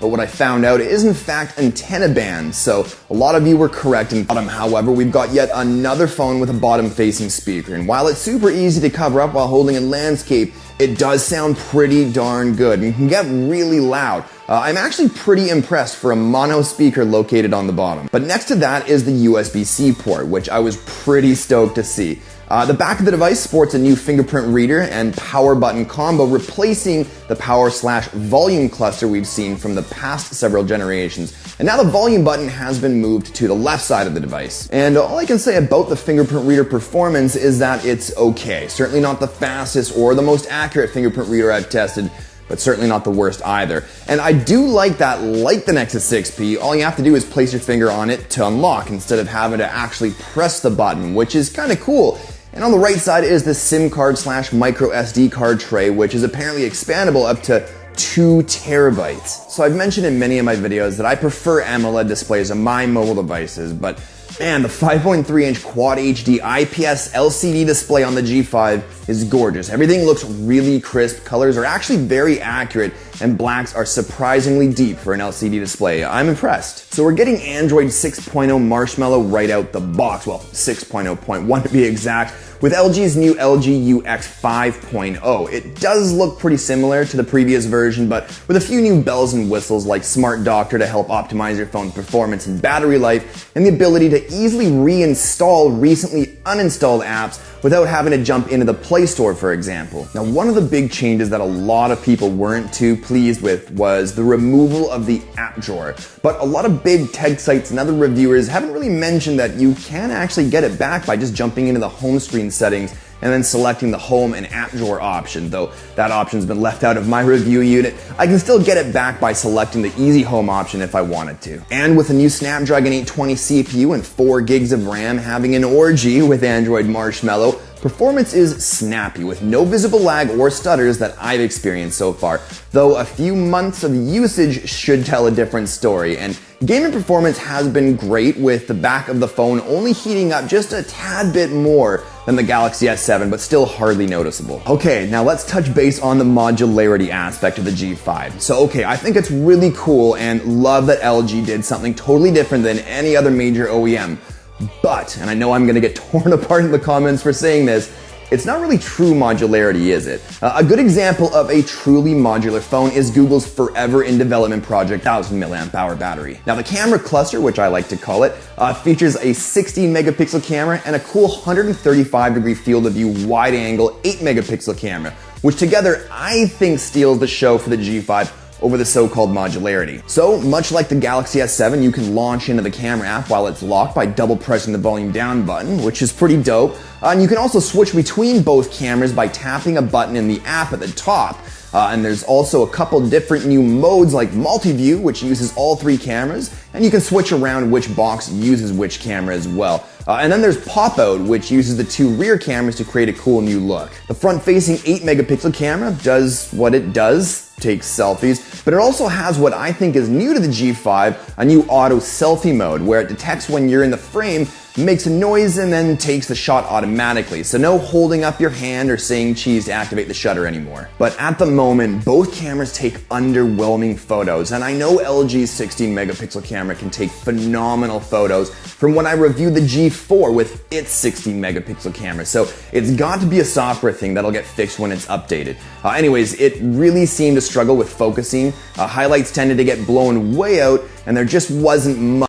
but what I found out is in fact antenna bands. So a lot of you were correct in bottom. However, we've got yet another phone with a bottom facing speaker, and while it's super easy to cover up while holding in landscape, it does sound pretty darn good and can get really loud. I'm actually pretty impressed for a mono speaker located on the bottom. But next to that is the USB-C port, which I was pretty stoked to see. The back of the device sports a new fingerprint reader and power button combo, replacing the power/volume cluster we've seen from the past several generations. And now the volume button has been moved to the left side of the device. And all I can say about the fingerprint reader performance is that it's okay. Certainly not the fastest or the most accurate fingerprint reader I've tested, but certainly not the worst either. And I do like that, like the Nexus 6P, all you have to do is place your finger on it to unlock instead of having to actually press the button, which is kind of cool. And on the right side is the SIM card/micro SD card tray, which is apparently expandable up to 2 terabytes. So I've mentioned in many of my videos that I prefer AMOLED displays on my mobile devices, but man, the 5.3-inch Quad HD IPS LCD display on the G5 is gorgeous. Everything looks really crisp, colors are actually very accurate, and blacks are surprisingly deep for an LCD display. I'm impressed. So we're getting Android 6.0 Marshmallow right out the box. Well, 6.0.1 to be exact, with LG's new LG UX 5.0. It does look pretty similar to the previous version, but with a few new bells and whistles like Smart Doctor to help optimize your phone's performance and battery life, and the ability to easily reinstall recently uninstalled apps without having to jump into the Play Store, for example. Now, one of the big changes that a lot of people weren't too pleased with was the removal of the app drawer. But a lot of big tech sites and other reviewers haven't really mentioned that you can actually get it back by just jumping into the home screen settings and then selecting the home and app drawer option. Though that option's been left out of my review unit, I can still get it back by selecting the easy home option if I wanted to. And with a new Snapdragon 820 CPU and 4 gigs of RAM having an orgy with Android Marshmallow, performance is snappy with no visible lag or stutters that I've experienced so far, though a few months of usage should tell a different story. And gaming performance has been great, with the back of the phone only heating up just a tad bit more than the Galaxy S7, but still hardly noticeable. Okay, now let's touch base on the modularity aspect of the G5. So okay, I think it's really cool and love that LG did something totally different than any other major OEM. But, and I know I'm gonna get torn apart in the comments for saying this, it's not really true modularity, is it? A good example of a truly modular phone is Google's forever in development project 1000 mAh battery. Now the camera cluster, which I like to call it, features a 16 megapixel camera and a cool 135-degree field of view wide angle 8 megapixel camera, which together I think steals the show for the G5 over the so-called modularity. So, much like the Galaxy S7, you can launch into the camera app while it's locked by double pressing the volume down button, which is pretty dope. And you can also switch between both cameras by tapping a button in the app at the top. And there's also a couple different new modes like multi-view, which uses all 3 cameras, and you can switch around which box uses which camera as well. And then there's pop-out, which uses the 2 rear cameras to create a cool new look. The front-facing 8 megapixel camera does what it does, takes selfies, but it also has what I think is new to the G5, a new auto selfie mode, where it detects when you're in the frame, makes a noise, and then takes the shot automatically. So no holding up your hand or saying cheese to activate the shutter anymore. But at the moment, both cameras take underwhelming photos, and I know LG's 16 megapixel camera can take phenomenal photos from when I reviewed the G4 with its 16 megapixel camera. So it's got to be a software thing that'll get fixed when it's updated. Anyways, it really seemed to struggle with focusing. Highlights tended to get blown way out, and there just wasn't much